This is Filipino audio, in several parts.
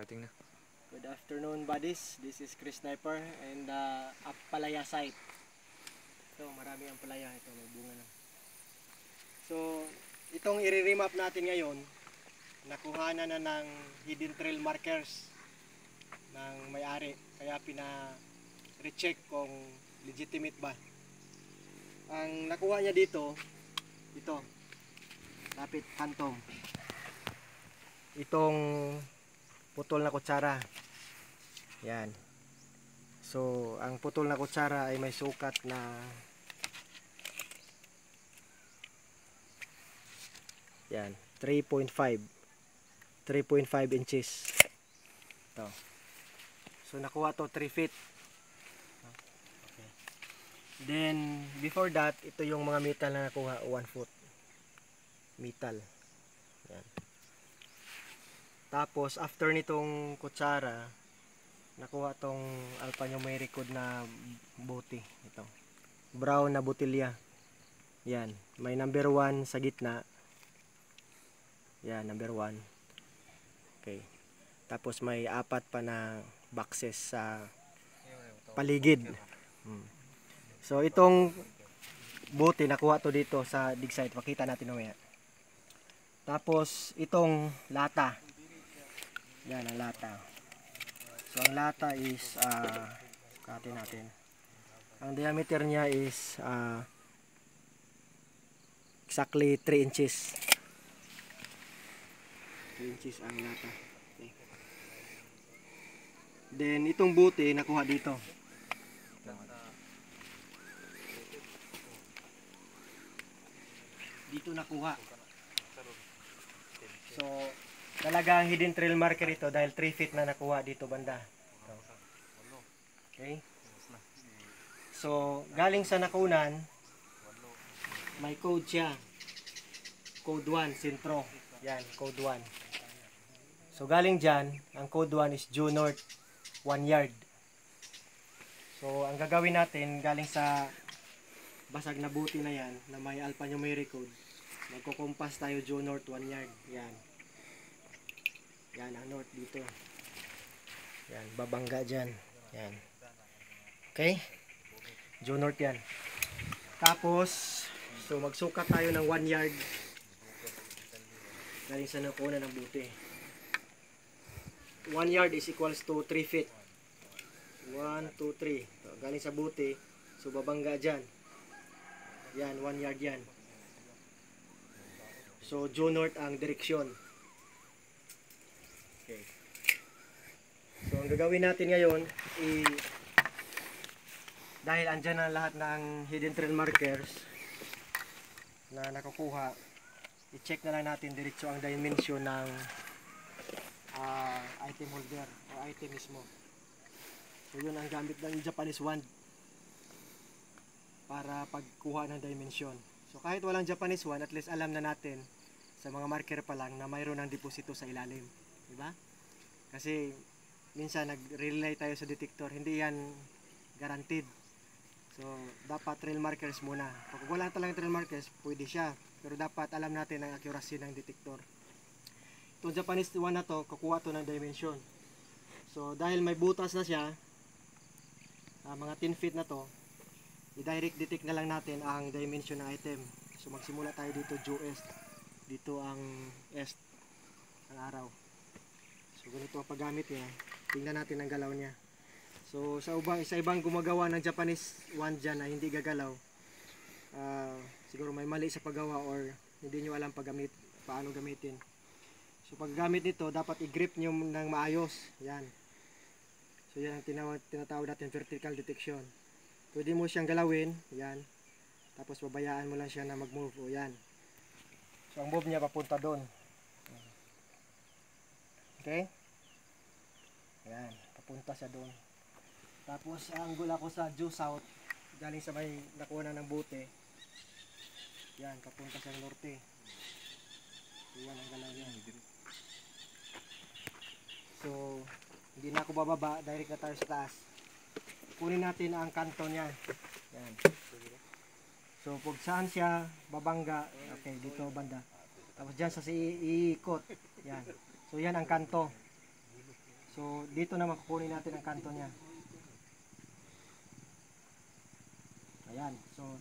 Starting na. Good afternoon, buddies. This is Chris Sniper and Apalaya site. So, marami ang palaya. Ito, may bunga na. So, itong i-remap natin ngayon, nakuha na ng hidden trail markers ng may-ari. Kaya pina-recheck kung legitimate ba. Ang nakuha niya dito, ito, lapit kantong. Itong putol na kutsara. Yan. So, ang putol na kutsara ay may sukat na yan, 3.5 inches. Ito. So, nakuha to 3 feet. Okay. Then, before that, ito yung mga metal na nakuha, 1 foot. Metal. Yan. Tapos, after nitong kutsara, nakuha tong alphanumeric code na bote. Ito. Brown na botilya. Yan. May number 1 sa gitna. Yan, number 1. Okay. Tapos may 4 pa na boxes sa paligid. So, itong bote, nakuha to dito sa dig site. Makita natin mamaya. Tapos, itong lata. Yan, ang lata. So, ang lata is, sukatin natin. Ang diameter niya is, exactly 3 inches. 3 inches ang lata. Okay. Then, itong bote, nakuha dito. Dito nakuha. So, talagang hidden trail marker ito dahil 3 feet na nakuha dito banda. Ito. Okay. So, galing sa nakunan, may code siya. Code 1, sentro. Yan, code 1. So, galing dyan, ang code 1 is due north 1 yard. So, ang gagawin natin, galing sa basag na buti na yan, na may alphanumeric code, magkukumpas tayo due north 1 yard. Yan. Yan, ang north dito. Yan, babangga dyan. Yan. Okay? Due north yan. Tapos, so magsukat tayo ng 1 yard. Galing sa nakuna ng buti. 1 yard is equals to 3 feet. 1, 2, 3. So, galing sa buti. So, babangga dyan. Yan, 1 yard yan. So, due north ang direksyon. Okay. So, ang gagawin natin ngayon, dahil andyan na lahat ng hidden trail markers na nakukuha, i-check na lang natin diretso ang dimension ng item holder o item mismo. So, yun ang gamit ng Japanese wand para pagkuha ng dimension. So, kahit walang Japanese wand, at least alam na natin sa mga marker pa lang na mayroon ng deposito sa ilalim. Diba? Kasi minsan nag-rely tayo sa detector, hindi yan guaranteed. So, dapat trail markers muna. Pag wala talagang trail markers, pwede siya. Pero dapat alam natin ang accuracy ng detector. Itong Japanese one na to, kukuha to ng dimension. So, dahil may butas na siya, mga 10 feet na to, i-direct detect na lang natin ang dimension ng item. So, magsimula tayo dito, due east. Dito ang east, ang araw. So, ganito ang paggamit niya. Tingnan natin ang galaw niya. So, sa ibang gumagawa ng Japanese wand dyan na hindi gagalaw, siguro may mali sa paggawa or hindi nyo alam paano gamitin. So, paggamit nito, dapat i-grip nyo ng maayos. Yan. So, yan ang tinatawag natin vertical detection. Pwede mo siyang galawin. Yan. Tapos, babayaan mo lang siya na mag-move. O, yan. So, ang move niya papunta doon. Okay? Yan. Papunta siya doon. Tapos, angle ako sa due south. Galing sa may nakuha ng bote. Yan. Papunta sa norte. Yan ang galaw niya. So, hindi na ako bababa. Direct na tayo sa taas. Kunin natin ang kanto niya. Yan. So, pag saan siya babangga, okay, dito banda. Tapos dyan sa iikot. Yan. So, yan ang kanto. So, dito naman kukunin natin ang kanto niya. Ayan. So,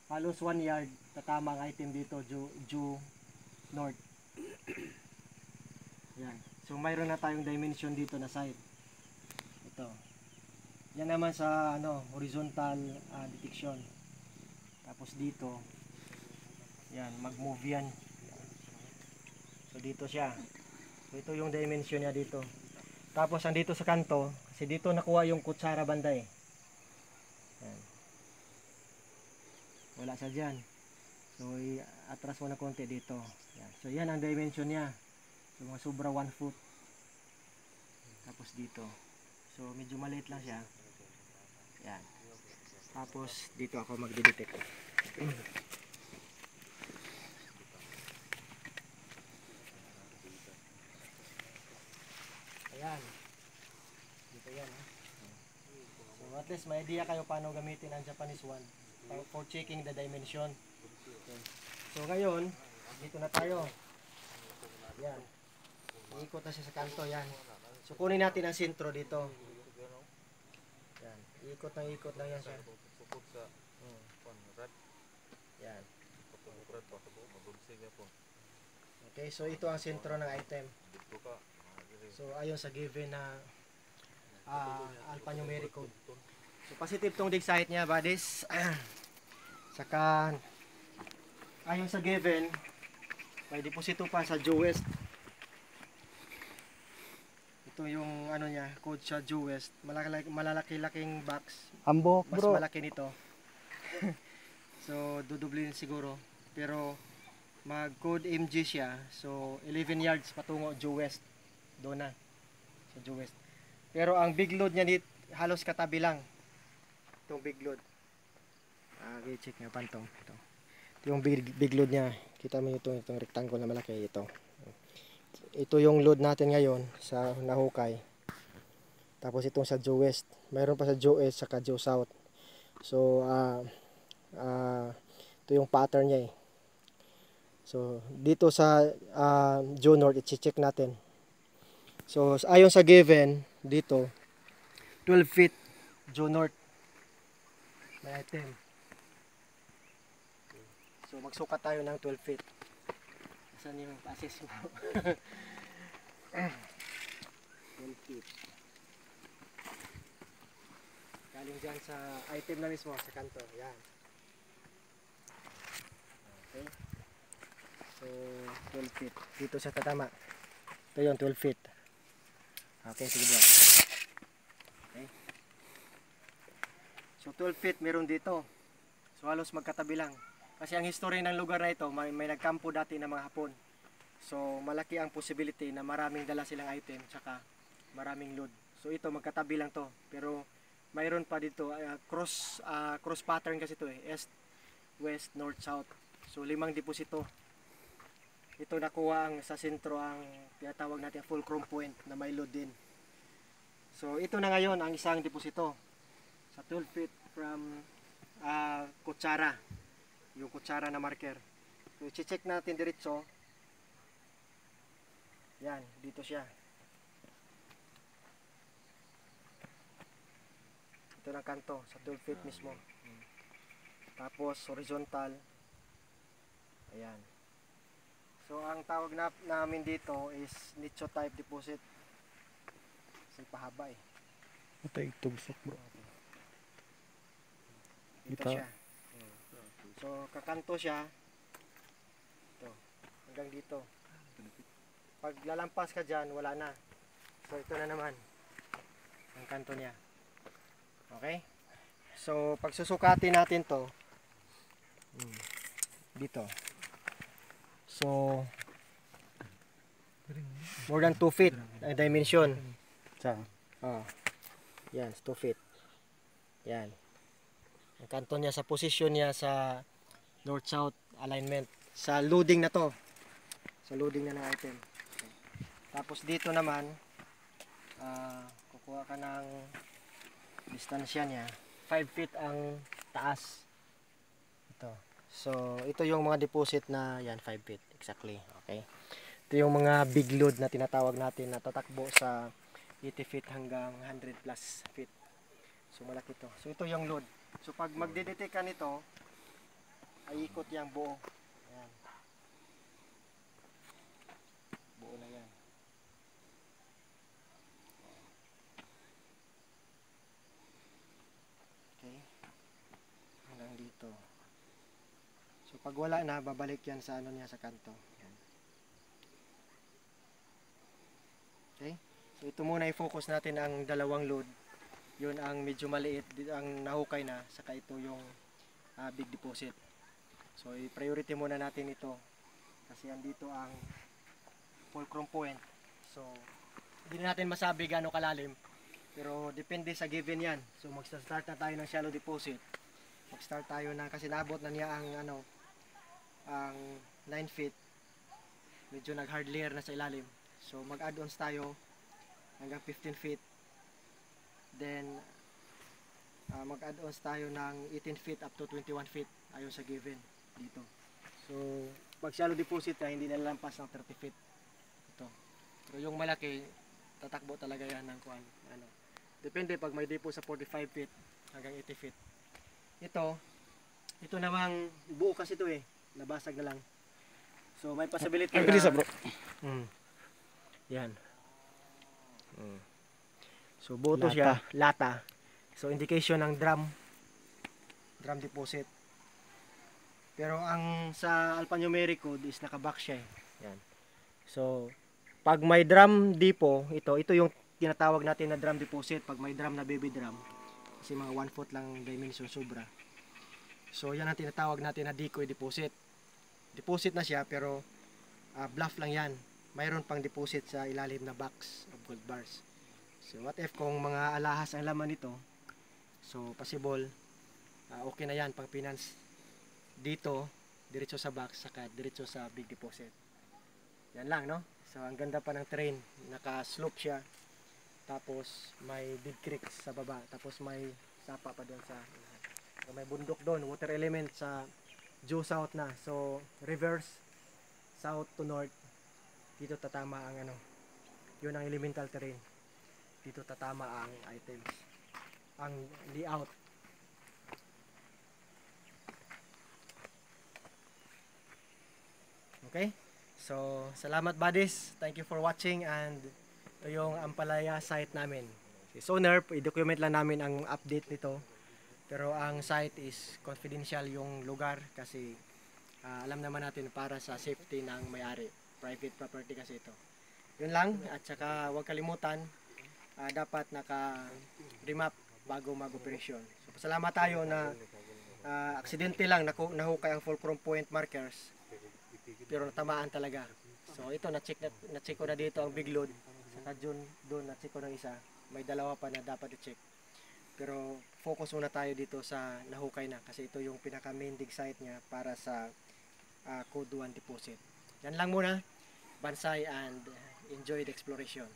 halos 1 yard tatama ang item dito, due north. Ayan. So, mayroon na tayong dimension dito na side. Ito. Yan naman sa horizontal detection. Tapos dito, yan, mag-move yan. So, dito siya. So, ito yung dimension niya dito. Tapos, andito sa kanto, kasi dito nakuha yung kutsara banda eh. Yan. Wala sa dyan. So, atras mo na konti dito. Yan. So, yan ang dimension niya. So, mga sobra 1 foot. Tapos dito. So, medyo maliit lang siya. Yan. Tapos, dito ako magdidetect. Ayan. Dito yan. So, at least may idea kayo paano gamitin ang Japanese one for checking the dimension. Okay. So, ngayon, dito na tayo. Yan. Iikot na siya sa kanto. Yan. So, kunin natin ang sentro dito. Yan. Iikot lang yan siya. Yan. Okay, so ito ang sentro ng item. So, ayon sa given na alphanumeric code. So, positive tong dig site niya, buddies. Saka, ayon sa given, may deposito pa sa due west. Ito yung niya, code sa due west. Malalaki-laking box. Ambok, Mas bro. malaki nito. So, dudublin siguro. Pero, mag-code MG siya. So, 11 yards patungo due west. Doon na. Sa due west. Pero, ang big load niya dito, halos katabi lang. Itong big load. Okay, check nga pantong. Ito yung big load niya. Kita mo itong rectangle na malaki. Ito yung load natin ngayon sa nahukay. Tapos itong sa due west. Mayroon pa sa due east saka due south. So, ito yung pattern niya eh. So, dito sa due north, i-check natin. So, ayon sa given, dito, 12 feet due north. May item. So, magsukat tayo ng 12 feet. Saan yung assess mo? 12 feet. Galing dyan sa item na mismo, sa kanto. Yan. Okay. So, 12 feet. Dito sa tatama. Ito yung 12 feet. Okay, sige bro. Okay. So, 12 feet meron dito. So, halos magkatabi lang. Kasi ang history ng lugar na ito, may nagkampo dati ng mga Hapon. So, malaki ang possibility na maraming dala silang item, tsaka maraming load. So, ito, magkatabi lang to. Pero, mayroon pa dito, cross pattern kasi ito eh. East, west, north, south. So, 5 deposito. Ito nakuha sa sentro ang tinatawag natin fulcrum point na may load din. So, ito na ngayon ang isang deposito. Sa 12 feet from kutsara. Yung kutsara na marker. So, i-check natin diretso. Yan, dito siya. Ito ng kanto, sa 12 feet mismo. Tapos, horizontal. Ayan. So, ang tawag namin dito is nicho type deposit. Kasi pahaba eh. Ito yung tugsok, bro. Dito Ito. siya. So, kakanto siya. Ito. Hanggang dito. Pag lalampas ka dyan, wala na. So, ito na naman. Ang kanto niya. Okay? So, pag susukatin natin to dito. So, more than 2 feet ang dimension. Saan? Yan, 2 feet. Yan. Ang kanto niya sa position niya sa north-south alignment. Sa loading na to. Sa loading na ng item. Tapos dito naman, kukuha ka ng distansya niya. 5 feet ang taas. Ito. So, ito yung mga deposit na yan, 5 feet. Exactly. Okay. Ito yung mga big load na tinatawag natin na tatakbo sa 80 feet hanggang 100 plus feet. So malaki to. So ito yung load. So pag magdedetect ka nito, ay ikot yung buo. Ayan. Buo na yan. Okay. Hanggang dito. So pag wala na, babalik yan sa ano niya sa kanto. Ayan. Okay. So ito muna i-focus natin ang dalawang load. Yun ang medyo maliit, ang nahukay na, saka ito yung big deposit. So i-priority muna natin ito kasi andito ang fulcrum point. So hindi natin masabi gaano kalalim, pero depende sa given yan. So mag-start na tayo ng shallow deposit. Mag-start tayo na kasi nabot na niya ang ang 9 feet. Medyo nag-hard layer na sa ilalim. So mag-add-ons tayo hanggang 15 feet. Then mag-add-ons tayo ng 18 feet up to 21 feet ayon sa given dito. So pag shallow deposit na hindi nalampas ng 30 feet ito. Pero yung malaki tatakbo talaga yan ng kuan. Depende pag may depo sa 45 feet hanggang 80 feet. Ito namang buo kasi ito nabasag na lang. So may possibility Ang bilis bro. Yan. So buo to siya, lata. So indication ng drum deposit. Pero ang sa alphanumeric code is naka-box siya. Yan. So pag may drum depot, ito yung tinatawag natin na drum deposit pag may drum na baby drum. Kasi mga 1 foot lang dimension sobra. So yan ang tinatawag natin na decoy deposit. Deposit na siya pero bluff lang yan. Mayroon pang deposit sa ilalim na box of gold bars. So what if kung mga alahas ang laman nito, so possible okay na yan pang finance dito, diretso sa box, saka diretso sa big deposit. Yan lang, no? So ang ganda pa ng terrain, naka-slope siya, tapos may big creeks sa baba, tapos may sapa pa doon sa so, may bundok doon, water element sa due south na, so reverse south to north, dito tatama ang yun ang elemental terrain. Dito tatama ang items, ang layout. Okay? So, salamat buddies. Thank you for watching and ito yung Ampalaya site namin. So, owner, i-document lang namin ang update nito. Pero ang site is confidential yung lugar kasi alam naman natin para sa safety ng may-ari. Private property kasi ito. Yun lang. At saka huwag kalimutan dapat naka-remap bago mag-operasyon. So, pasalamat tayo na aksidente lang nahukay ang fulcrum point markers pero natamaan talaga. So ito na-check ko na dito ang big load. Saka doon na-check ko ng isa. May dalawa pa na dapat i-check. Pero focus muna tayo dito sa nahukay na kasi ito yung pinaka main dig site niya para sa code 1 deposit. Yan lang muna. Bansay and enjoy the exploration.